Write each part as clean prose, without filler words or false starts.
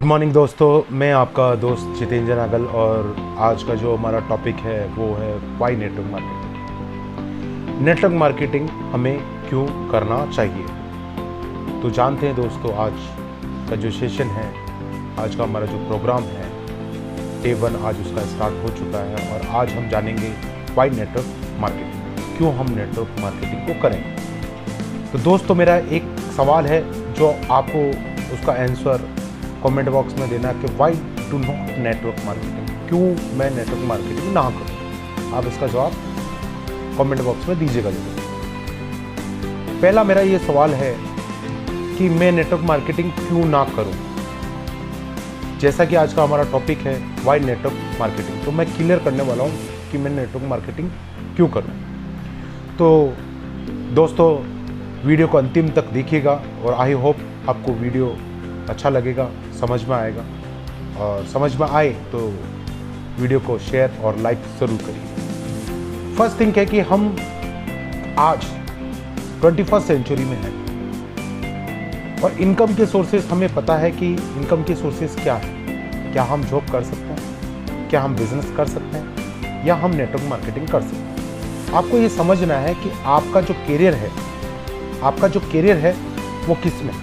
Good morning दोस्तों, मैं आपका दोस्त जितेंद्र नागल और आज का जो हमारा टॉपिक है वो है why network marketing. Network marketing हमें क्यों करना चाहिए, तो जानते हैं दोस्तों। आज का जो सेशन है, आज का हमारा जो प्रोग्राम है डे 1 आज उसका स्टार्ट हो चुका है और आज हम जानेंगे वाई नेटवर्क मार्केटिंग, क्यों हम नेटवर्क मार्केटिंग को करें। तो दोस्तों, मेरा एक सवाल है जो आपको उसका आंसर कमेंट बॉक्स में देना कि why do not network marketing, क्यों मैं नेटवर्क मार्केटिंग ना करूं। आप इसका जवाब कमेंट बॉक्स में दीजिएगा जरूर। पहला मेरा ये सवाल है कि मैं नेटवर्क मार्केटिंग क्यों ना करूं। जैसा कि आज का हमारा टॉपिक है वाई नेटवर्क मार्केटिंग, तो मैं क्लियर करने वाला हूं कि मैं नेटवर्क मार्केटिंग क्यों करूं। तो दोस्तों, वीडियो को अंतिम तक देखिएगा और आई होप आपको वीडियो अच्छा लगेगा, समझ में आएगा, और समझ में आए तो वीडियो को शेयर और लाइक ज़रूर करिए। फर्स्ट थिंग है कि हम आज 21st सेंचुरी में हैं और इनकम के सोर्सेज हमें पता है कि इनकम के सोर्सेज क्या है। क्या हम जॉब कर सकते हैं, क्या हम बिजनेस कर सकते हैं, या हम नेटवर्क मार्केटिंग कर सकते हैं। आपको ये समझना है कि आपका जो करियर है वो किस में।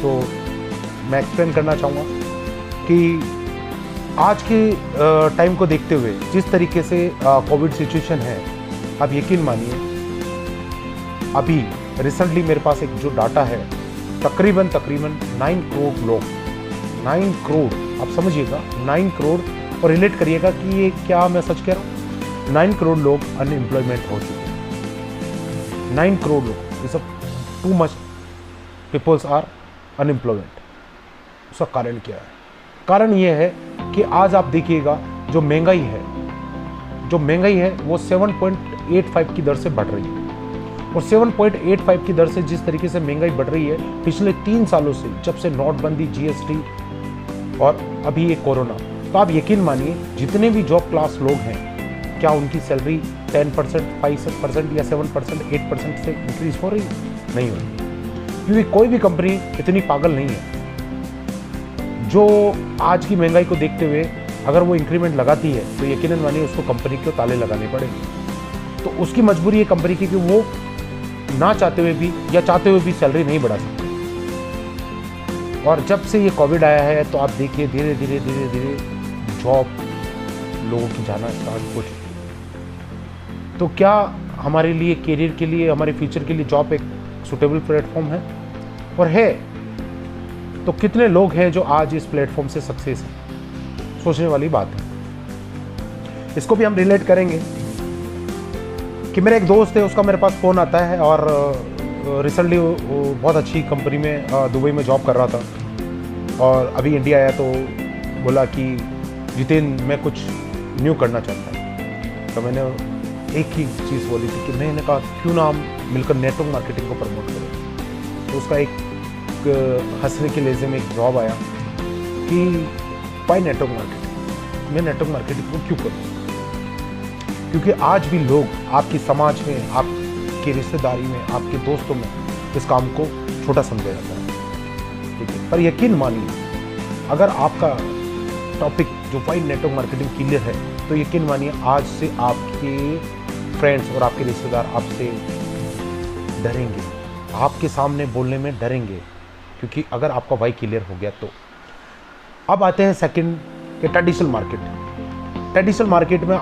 तो मैं एक्सप्लेन करना चाहूँगा कि आज के टाइम को देखते हुए जिस तरीके से कोविड सिचुएशन है, आप यकीन मानिए अभी रिसेंटली मेरे पास एक जो डाटा है, तकरीबन 9 करोड़ लोग, 9 करोड़, आप समझिएगा 9 करोड़, और रिलेट करिएगा कि ये क्या मैं सच कह रहा हूँ। 9 करोड़ लोग अनएम्प्लॉयमेंट हो चुके हैं। 9 करोड़ लोग, ये सब too much peoples are unemployment. उसका कारण क्या है? कारण ये है कि आज आप देखिएगा जो महंगाई है वो 7.85 की दर से बढ़ रही है। और 7.85 की दर से जिस तरीके से महंगाई बढ़ रही है पिछले 3 सालों से, जब से नोटबंदी, जीएसटी और अभी ये कोरोना, तो आप यकीन मानिए जितने भी जॉब क्लास लोग हैं, क्या उनकी सैलरी 10%, 5% या 7%, 8% से इंक्रीज हो रही है? नहीं हो रही, क्योंकि कोई भी कंपनी इतनी पागल नहीं है जो आज की महंगाई को देखते हुए अगर वो इंक्रीमेंट लगाती है तो यकीनन मानिए उसको कंपनी को ताले लगाने पड़ेंगे। तो उसकी मजबूरी है कंपनी की कि वो ना चाहते हुए भी या चाहते हुए भी सैलरी नहीं बढ़ा सकती। और जब से ये कोविड आया है तो आप देखिए धीरे धीरे जॉब लोगों की जाना स्टार्ट हो चुकी है। तो क्या हमारे लिए, करियर के लिए, हमारे फ्यूचर के लिए जॉब एक सुटेबल प्लेटफॉर्म है? और है तो कितने लोग हैं जो आज इस प्लेटफॉर्म से सक्सेस हैं? सोचने वाली बात है। इसको भी हम रिलेट करेंगे कि मेरा एक दोस्त है, उसका मेरे पास फ़ोन आता है और रिसेंटली वो बहुत अच्छी कंपनी में दुबई में जॉब कर रहा था और अभी इंडिया आया तो बोला कि जितेंद्र मैं कुछ न्यू करना चाहता हूँ। तो मैंने एक ही चीज़ बोली थी कि मैंने कहा क्यों ना हम मिलकर नेटवर्क मार्केटिंग को प्रमोट करें। तो उसका एक हंसने के लहजे में एक जवाब आया कि वाई नेटवर्क मार्केटिंग, मैं नेटवर्क मार्केटिंग को क्यों करूँ? क्योंकि आज भी लोग आपकी समाज में, आपकी रिश्तेदारी में, आपके दोस्तों में इस काम को छोटा समझा जाता है, ठीक है। पर यकीन मानिए अगर आपका टॉपिक जो वाई नेटवर्क मार्केटिंग क्लियर है तो यकीन मानिए आज से आपके फ्रेंड्स और आपके रिश्तेदार आपसे डरेंगे, आपके सामने बोलने में डरेंगे, क्योंकि अगर आपका वाई क्लियर हो गया तो। अब आते हैं सेकंड के ट्रेडिशनल मार्केट। ट्रेडिशनल मार्केट में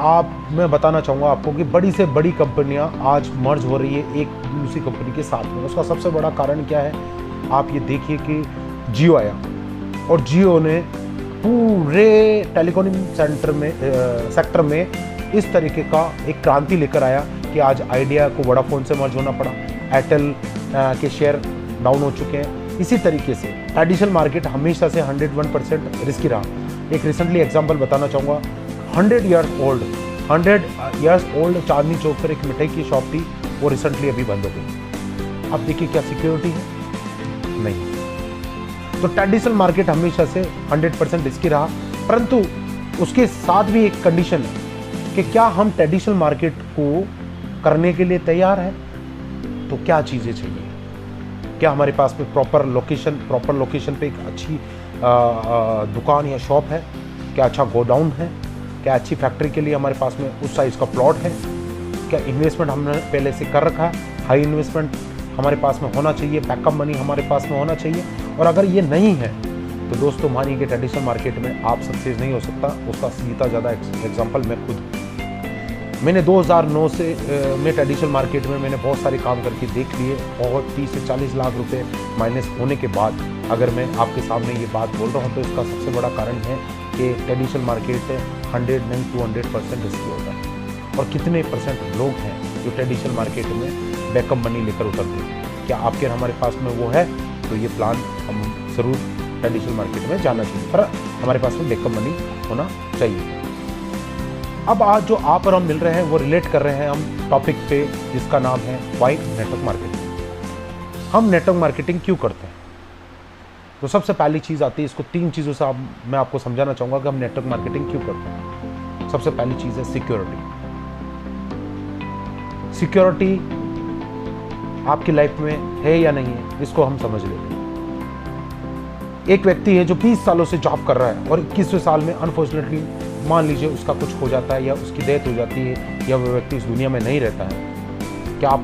मैं बताना चाहूँगा आपको कि बड़ी से बड़ी कंपनियां आज मर्ज हो रही है एक दूसरी कंपनी के साथ में। उसका सबसे बड़ा कारण क्या है? आप ये देखिए कि जियो आया और जियो ने पूरे टेलीकॉम सेक्टर में इस तरीके का एक क्रांति लेकर आया कि आज आइडिया को वोडाफोन से मर्ज होना पड़ा, एयरटेल के शेयर डाउन हो चुके हैं। इसी तरीके से ट्रेडिशनल मार्केट हमेशा से 101% रिस्की रहा। एक रिसेंटली एग्जांपल बताना चाहूँगा, 100 इयर्स ओल्ड चांदनी चौक पर एक मिठाई की शॉप थी, वो रिसेंटली अभी बंद हो गई। अब देखिए क्या सिक्योरिटी है? नहीं। तो ट्रेडिशनल मार्केट हमेशा से 100% रिस्की रहा, परंतु उसके साथ भी एक कंडीशन है कि क्या हम ट्रेडिशनल मार्केट को करने के लिए तैयार हैं? तो क्या चीज़ें चाहिए? क्या हमारे पास में प्रॉपर लोकेशन पे एक अच्छी दुकान या शॉप है, क्या अच्छा गोडाउन है, क्या अच्छी फैक्ट्री के लिए हमारे पास में उस साइज़ का प्लॉट है, क्या इन्वेस्टमेंट हमने पहले से कर रखा है, हाई इन्वेस्टमेंट हमारे पास में होना चाहिए, बैकअप मनी हमारे पास में होना चाहिए। और अगर ये नहीं है तो दोस्तों मानिए कि ट्रेडिशनल मार्केट में आप सक्सेस नहीं हो सकता। उसका सीधा ज़्यादा एग्जांपल मैं खुद हूँ। मैंने 2009 से में ट्रेडिशनल मार्केट में मैंने बहुत सारे काम करके देख लिए और 30 से 40 लाख रुपए माइनस होने के बाद अगर मैं आपके सामने ये बात बोल रहा हूँ तो इसका सबसे बड़ा कारण है कि ट्रेडिशनल मार्केट 100 नहीं 200% रिस्की होता है। और कितने परसेंट लोग हैं जो ट्रेडिशनल मार्केट में बैकअप मनी लेकर उतरते हैं? क्या आपके हमारे पास में वो है? तो ये प्लान हम ज़रूर ट्रेडिशनल मार्केट में जाना चाहिए, पर हमारे पास में बैकअप मनी होना चाहिए। अब आज जो आप और हम मिल रहे हैं वो रिलेट कर रहे हैं हम टॉपिक पे जिसका नाम है वाई नेटवर्क मार्केटिंग। हम नेटवर्क मार्केटिंग क्यों करते हैं? तो सबसे पहली चीज़ आती है, इसको 3 चीज़ों से मैं आपको समझाना चाहूँगा कि हम नेटवर्क मार्केटिंग क्यों करते हैं। सबसे पहली चीज़ है सिक्योरिटी। सिक्योरिटी आपकी लाइफ में है या नहीं है, इसको हम समझ लेते हैं। एक व्यक्ति है जो 20 सालों से जॉब कर रहा है और 21वें साल में अनफॉर्चुनेटली मान लीजिए उसका कुछ हो जाता है या उसकी डेथ हो जाती है या वो व्यक्ति इस दुनिया में नहीं रहता है, क्या आप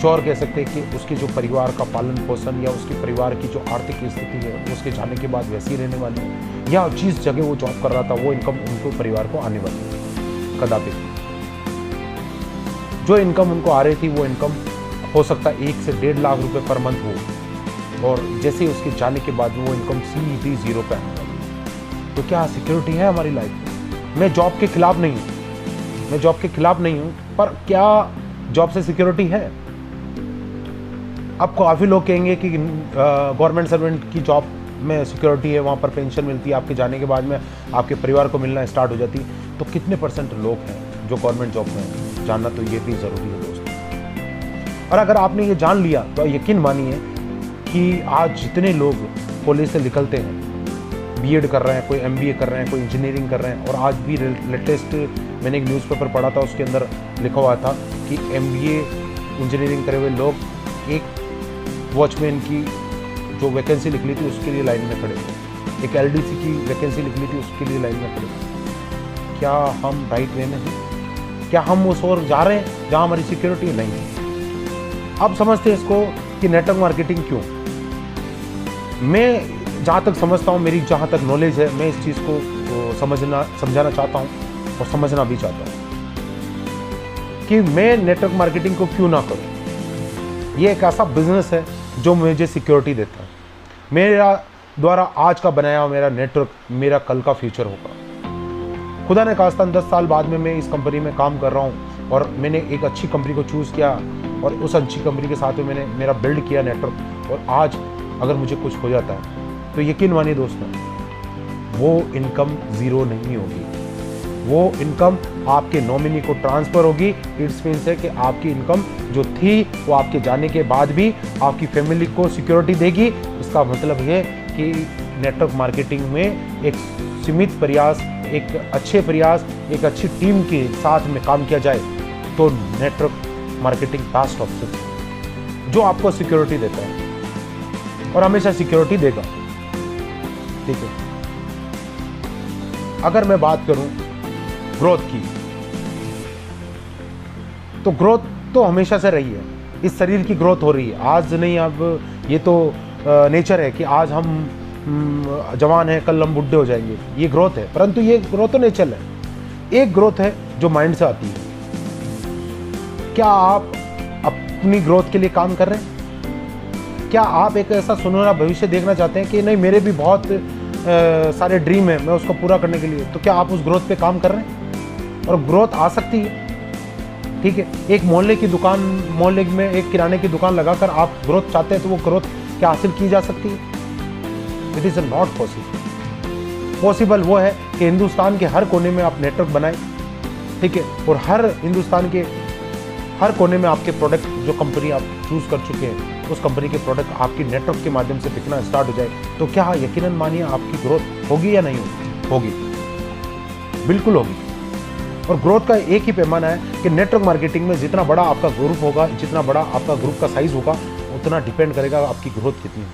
श्योर कह सकते हैं कि उसके जो परिवार का पालन पोषण या उसके परिवार की जो आर्थिक स्थिति है उसके जाने के बाद वैसी रहने वाली है, या जिस जगह वो जॉब कर रहा था वो इनकम उनको परिवार को आने वाली है? कदापि। जो इनकम उनको आ रही थी वो इनकम हो सकता है 1 से 1.5 लाख रुपए पर मंथ हो और जैसे उसके जाने के बाद वो इनकम सीधी 0 पे आने वाली है। तो क्या सिक्योरिटी है हमारी लाइफ में? मैं जॉब के खिलाफ नहीं हूँ, मैं जॉब के खिलाफ नहीं हूँ, पर क्या जॉब से सिक्योरिटी है? अब काफ़ी लोग कहेंगे कि गवर्नमेंट सर्वेंट की जॉब में सिक्योरिटी है, वहाँ पर पेंशन मिलती है, आपके जाने के बाद में आपके परिवार को मिलना स्टार्ट हो जाती है। तो कितने परसेंट लोग हैं जो गवर्नमेंट जॉब में हैं? जानना तो ये भी ज़रूरी है दोस्तों। और अगर आपने ये जान लिया तो यकीन मानिए कि आज जितने लोग कॉलेज से निकलते हैं, बीएड कर रहे हैं, कोई एमबीए कर रहे हैं, कोई इंजीनियरिंग कर रहे हैं, और आज भी लेटेस्ट मैंने एक न्यूज़पेपर पढ़ा था, उसके अंदर लिखा हुआ था कि एमबीए इंजीनियरिंग करे हुए लोग एक वॉचमैन की जो वैकेंसी निकली थी उसके लिए लाइन में खड़े थे, एक एलडीसी की वैकेंसी निकली थी उसके लिए लाइन में खड़े थे। क्या हम राइट वे में हैं? क्या हम उस ओर जा रहे हैं जहाँ हमारी सिक्योरिटी नहीं है? अब समझते हैं इसको कि नेटवर्क मार्केटिंग क्यों। मैं जहाँ तक समझता हूँ, मेरी जहाँ तक नॉलेज है, मैं इस चीज़ को समझाना चाहता हूँ और समझना भी चाहता हूँ कि मैं नेटवर्क मार्केटिंग को क्यों ना करूँ। ये एक ऐसा बिजनेस है जो मुझे सिक्योरिटी देता है। मेरा द्वारा आज का बनाया मेरा नेटवर्क मेरा कल का फ्यूचर होगा। खुदा ने खास्ता 10 साल बाद में मैं इस कंपनी में काम कर रहा हूँ और मैंने एक अच्छी कंपनी को चूज़ किया और उस अच्छी कंपनी के साथ में मैंने मेरा बिल्ड किया नेटवर्क, और आज अगर मुझे कुछ हो जाता है तो यकीन मानिए दोस्तों वो इनकम 0 नहीं होगी, वो इनकम आपके नॉमिनी को ट्रांसफ़र होगी। इट्स मीन्स है कि आपकी इनकम जो थी वो आपके जाने के बाद भी आपकी फैमिली को सिक्योरिटी देगी। इसका मतलब है कि नेटवर्क मार्केटिंग में एक सीमित प्रयास, एक अच्छे प्रयास, एक अच्छी टीम के साथ में काम किया जाए तो नेटवर्क मार्केटिंग बेस्ट ऑप्शन है जो आपको सिक्योरिटी देता है और हमेशा सिक्योरिटी देगा। ठीक है, अगर मैं बात करूं ग्रोथ की, तो ग्रोथ तो हमेशा से रही है। इस शरीर की ग्रोथ हो रही है, आज नहीं, अब ये तो नेचर है कि आज हम जवान हैं, कल हम बुढ़े हो जाएंगे, ये ग्रोथ है। परंतु ये ग्रोथ तो नेचर है। एक ग्रोथ है जो माइंड से आती है। क्या आप अपनी ग्रोथ के लिए काम कर रहे हैं? क्या आप एक ऐसा सुनहरा भविष्य देखना चाहते हैं कि नहीं मेरे भी बहुत सारे ड्रीम है, मैं उसको पूरा करने के लिए, तो क्या आप उस ग्रोथ पे काम कर रहे हैं? और ग्रोथ आ सकती है। ठीक है, एक मोहल्ले में एक किराने की दुकान लगाकर आप ग्रोथ चाहते हैं तो वो ग्रोथ क्या हासिल की जा सकती है? It is not possible. Possible वो है कि हिंदुस्तान के हर कोने में आप नेटवर्क बनाएं, ठीक है, और हर हिंदुस्तान के हर कोने में आपके प्रोडक्ट जो कंपनी आप चूज़ कर चुके हैं उस कंपनी के प्रोडक्ट आपकी नेटवर्क के माध्यम से बिकना स्टार्ट हो जाए, तो क्या यकीनन मानिए आपकी ग्रोथ होगी या नहीं होगी? बिल्कुल होगी। और ग्रोथ का एक ही पैमाना है कि नेटवर्क मार्केटिंग में जितना बड़ा आपका ग्रुप होगा, जितना बड़ा आपका ग्रुप का साइज होगा, उतना डिपेंड करेगा आपकी ग्रोथ कितनी है।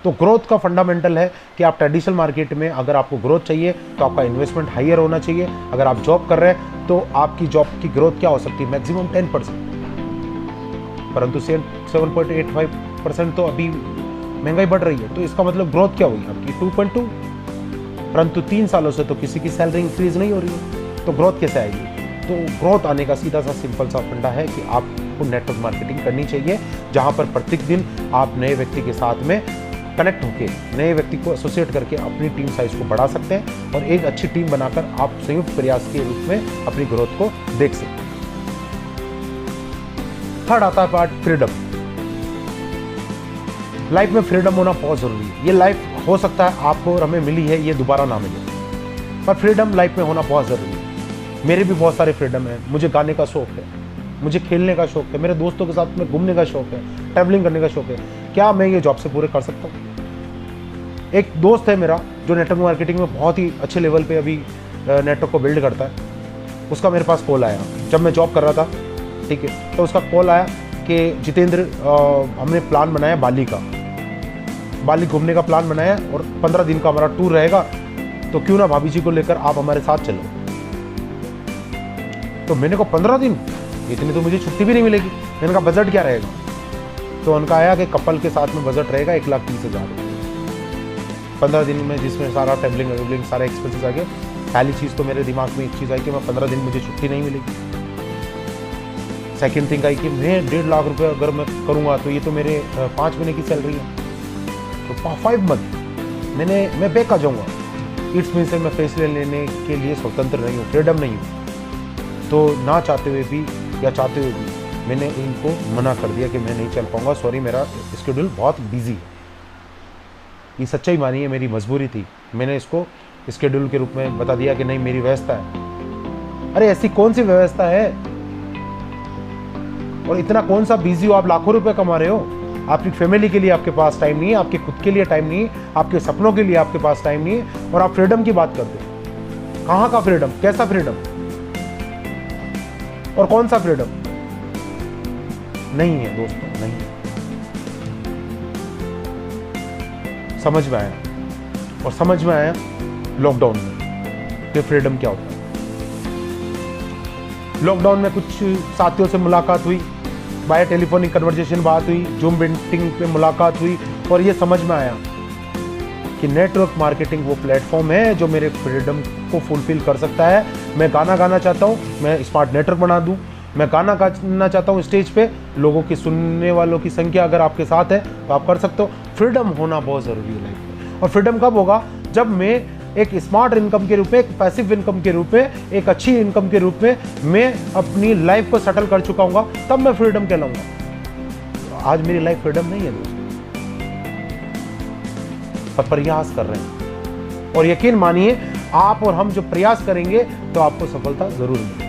तो ग्रोथ का फंडामेंटल है कि आप ट्रेडिशनल मार्केट में अगर आपको ग्रोथ चाहिए तो आपका इन्वेस्टमेंट हाइयर होना चाहिए। अगर आप जॉब कर रहे हैं तो आपकी जॉब की ग्रोथ क्या हो सकती है, मैक्सिमम 10%, परंतु 7.85% तो अभी महंगाई बढ़ रही है, तो इसका मतलब ग्रोथ क्या हुई आपकी 2.2, परंतु 3 सालों से तो किसी की सैलरी इंक्रीज नहीं हो रही है, तो ग्रोथ कैसे आएगी। तो ग्रोथ आने का सीधा सा सिंपल सा फंडा है कि आपको नेटवर्क मार्केटिंग करनी चाहिए, जहां पर प्रत्येक दिन आप नए व्यक्ति के साथ में कनेक्ट होकर नए व्यक्ति को एसोसिएट करके अपनी टीम साइज को बढ़ा सकते हैं और एक अच्छी टीम बनाकर आप संयुक्त प्रयास के रूप में अपनी ग्रोथ को देख सकते हैं। थर्ड आता है पार्ट फ्रीडम। लाइफ में फ्रीडम होना बहुत जरूरी है। ये लाइफ हो सकता है आपको और हमें मिली है, ये दोबारा ना मिले, पर फ्रीडम लाइफ में होना बहुत जरूरी है। मेरे भी बहुत सारे फ्रीडम है। मुझे गाने का शौक है, मुझे खेलने का शौक है, मेरे दोस्तों के साथ में घूमने का शौक है, ट्रैवलिंग करने का शौक है। क्या मैं ये जॉब से पूरे कर सकता हूँ? एक दोस्त है मेरा जो नेटवर्क मार्केटिंग में बहुत ही अच्छे लेवल पे अभी नेटवर्क को बिल्ड करता है। उसका मेरे पास कॉल आया जब मैं जॉब कर रहा था, ठीक है, तो उसका कॉल आया कि जितेंद्र, हमने प्लान बनाया बाली का, बाली घूमने का प्लान बनाया और 15 दिन का हमारा टूर रहेगा, तो क्यों ना भाभी जी को लेकर आप हमारे साथ चलो। तो मैंने कहा 15 दिन, इतनी तो मुझे छुट्टी भी नहीं मिलेगी। मैंने कहा बजट क्या रहेगा? तो उनका आया कि कपल के साथ में बजट रहेगा 1,30,000 रुपये 15 दिन में, जिसमें सारा ट्रैवलिंग वेवलिंग सारे एक्सपेंसेस आ गए। पहली चीज़ तो मेरे दिमाग में एक चीज़ आई कि मैं 15 दिन मुझे छुट्टी नहीं मिलेगी। सेकेंड थिंग आई कि मैं 1.5 लाख रुपये अगर मैं करूँगा तो ये तो मेरे 5 महीने की सैलरी है, तो 5 मंथ मैं बैक आ जाऊँगा। इट्स मीन से मैं फैसले लेने के लिए स्वतंत्र नहीं हूँ, फ्रीडम नहीं हूँ। तो ना चाहते हुए भी या चाहते हुए भी मैंने इनको मना कर दिया कि मैं नहीं चल पाऊँगा, सॉरी मेरा स्केड्यूल बहुत बिजी है। ये सच्चाई मानी है, मेरी मजबूरी थी। मैंने इसको स्केड्यूल के रूप में बता दिया कि नहीं मेरी व्यवस्था है। अरे ऐसी कौन सी व्यवस्था है, और इतना कौन सा बिजी हो, आप लाखों रुपए कमा रहे हो, आपकी फैमिली के लिए आपके पास टाइम नहीं है, आपके खुद के लिए टाइम नहीं है, आपके सपनों के लिए आपके पास टाइम नहीं है, और आप फ्रीडम की बात करते हो। कहाँ का फ्रीडम, कैसा फ्रीडम और कौन सा फ्रीडम? नहीं है दोस्तों, नहीं। समझ में आया, और समझ में आया लॉकडाउन में कि फ्रीडम क्या होता है। लॉकडाउन में कुछ साथियों से मुलाकात हुई, बाय टेलीफोनिक कन्वर्सेशन बात हुई, जूम मीटिंग पे मुलाकात हुई, और ये समझ में आया कि नेटवर्क मार्केटिंग वो प्लेटफॉर्म है जो मेरे फ्रीडम को फुलफिल कर सकता है। मैं गाना गाना चाहता हूँ, मैं स्मार्ट नेटवर्क बना दूँ। मैं गाना गाना चाहता हूँ स्टेज पे, लोगों की सुनने वालों की संख्या अगर आपके साथ है तो आप कर सकते हो। फ्रीडम होना बहुत ज़रूरी है लाइफ में। और फ्रीडम कब होगा? जब मैं एक स्मार्ट इनकम के रूप में, एक पैसिव इनकम के रूप में, एक अच्छी इनकम के रूप में मैं अपनी लाइफ को सेटल कर चुका हूँ, तब मैं फ्रीडम कहलाऊंगा। आज मेरी लाइफ फ्रीडम नहीं है दोस्तों, पर प्रयास कर रहे हैं, और यकीन मानिए आप और हम जो प्रयास करेंगे तो आपको सफलता जरूर मिलेगी।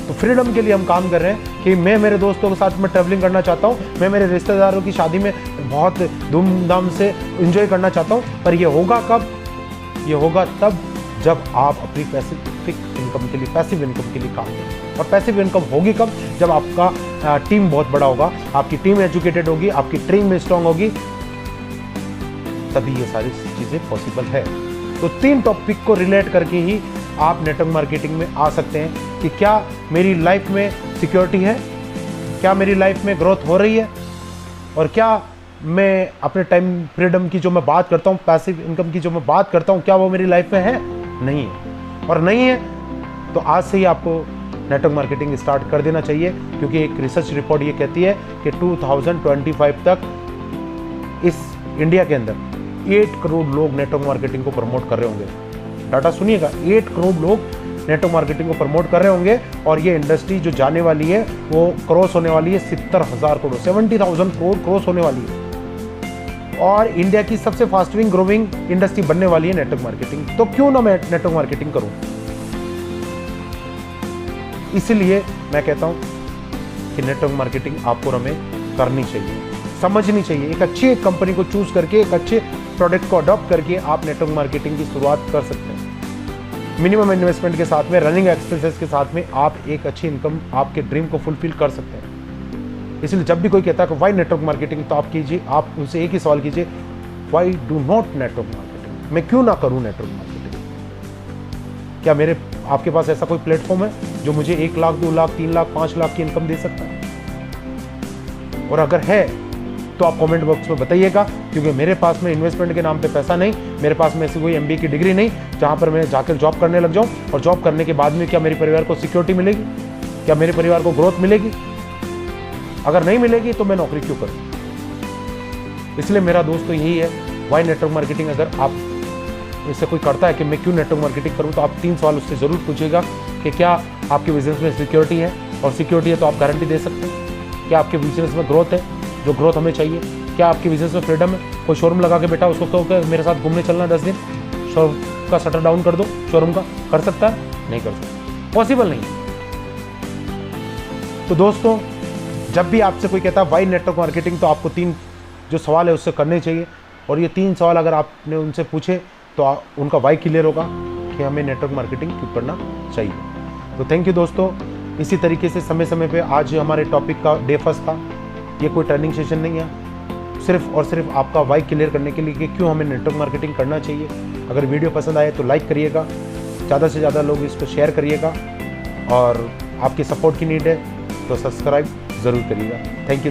तो फ्रीडम के लिए हम काम कर रहे हैं कि मैं मेरे दोस्तों के साथ में ट्रैवलिंग करना चाहता हूँ, मैं मेरे रिश्तेदारों की शादी में बहुत धूमधाम से एंजॉय करना चाहता हूँ, पर ये होगा कब? ये होगा तब जब आप अपनी पैसिफिक इनकम के लिए, पैसिव इनकम के लिए काम करें। और पैसिव इनकम होगी कब? जब आपका टीम बहुत बड़ा होगा, आपकी टीम एजुकेटेड होगी, आपकी टीम में स्ट्रांग होगी, तभी ये सारी चीज़ें पॉसिबल है। तो 3 टॉपिक को रिलेट करके ही आप नेटवर्क मार्केटिंग में आ सकते हैं कि क्या मेरी लाइफ में सिक्योरिटी है, क्या मेरी लाइफ में ग्रोथ हो रही है, और क्या मैं अपने टाइम फ्रीडम की जो मैं बात करता हूँ, पैसिव इनकम की जो मैं बात करता हूँ, क्या वो मेरी लाइफ में है? नहीं है। और नहीं है तो आज से ही आपको नेटवर्क मार्केटिंग स्टार्ट कर देना चाहिए, क्योंकि एक रिसर्च रिपोर्ट ये कहती है कि 2025 तक इस इंडिया के अंदर 8 करोड़ लोग नेटवर्क मार्केटिंग को प्रमोट कर रहे होंगे। डाटा सुनिएगा, 8 करोड़ लोग नेटवर्क मार्केटिंग को प्रमोट कर रहे होंगे, और ये इंडस्ट्री जो जाने वाली है वो क्रॉस होने वाली है 70,000 करोड़, 70,000 करोड़ क्रॉस होने वाली है, और इंडिया की सबसे फास्टिंग ग्रोइंग इंडस्ट्री बनने वाली है नेटवर्क मार्केटिंग। तो क्यों ना मैं नेटवर्क मार्केटिंग करूं? इसलिए मैं कहता हूं कि नेटवर्क मार्केटिंग आपको हमें करनी चाहिए, समझनी चाहिए। एक अच्छी कंपनी को चूज करके, एक अच्छे प्रोडक्ट को अडॉप्ट करके आप नेटवर्क मार्केटिंग की शुरुआत कर सकते हैं। मिनिमम इन्वेस्टमेंट के साथ में, रनिंग एक्सपेंसेस के साथ में आप एक अच्छी इनकम, आपके ड्रीम को फुलफिल कर सकते हैं। इसलिए जब भी कोई कहता है कि वाई नेटवर्क मार्केटिंग, तो आप कीजिए, आप उनसे एक ही सवाल कीजिए, why do not network marketing, मैं क्यों ना करूं नेटवर्क मार्केटिंग? क्या मेरे आपके पास ऐसा कोई प्लेटफॉर्म है जो मुझे 1 लाख, 2 लाख, 3 लाख, 5 लाख की इनकम दे सकता है? और अगर है तो आप कमेंट बॉक्स में बताइएगा, क्योंकि मेरे पास में इन्वेस्टमेंट के नाम पे पैसा नहीं, मेरे पास में ऐसी कोई MBA की डिग्री नहीं जहां पर मैं जाकर जॉब करने लग जाऊं, और जॉब करने के बाद में क्या मेरे परिवार को सिक्योरिटी मिलेगी, क्या मेरे परिवार को ग्रोथ मिलेगी? अगर नहीं मिलेगी तो मैं नौकरी क्यों करूं? इसलिए मेरा दोस्त तो यही है, वाई नेटवर्क मार्केटिंग। अगर आप इससे कोई करता है कि मैं क्यों नेटवर्क मार्केटिंग करूं, तो आप 3 सवाल उससे जरूर पूछिएगा कि क्या आपके बिजनेस में सिक्योरिटी है, और सिक्योरिटी है तो आप गारंटी दे सकते हैं? क्या आपके बिजनेस में ग्रोथ है, जो ग्रोथ हमें चाहिए? क्या आपके बिजनेस में फ्रीडम है? कोई शोरूम लगा के बैठा, उसको कहो कि मेरे साथ घूमने चलना 10 दिन, शोरूम का शटर डाउन कर दो, शोरूम का, कर सकता है? नहीं कर सकता, पॉसिबल नहीं है। तो दोस्तों, जब भी आपसे कोई कहता है वाई नेटवर्क मार्केटिंग, तो आपको 3 जो सवाल है उससे करने चाहिए, और ये 3 सवाल अगर आपने उनसे पूछे तो उनका वाई क्लियर होगा कि हमें नेटवर्क मार्केटिंग क्यों करना चाहिए। तो थैंक यू दोस्तों। इसी तरीके से समय समय पे, आज हमारे टॉपिक का डे फर्स्ट था, ये कोई ट्रेनिंग सेशन नहीं है, सिर्फ और सिर्फ आपका वाई क्लियर करने के लिए कि क्यों हमें नेटवर्क मार्केटिंग करना चाहिए। अगर वीडियो पसंद आए तो लाइक करिएगा, ज़्यादा से ज़्यादा लोग इसको शेयर करिएगा, और आपकी सपोर्ट की नीड है तो सब्सक्राइब ज़रूर करिएगा। Thank you.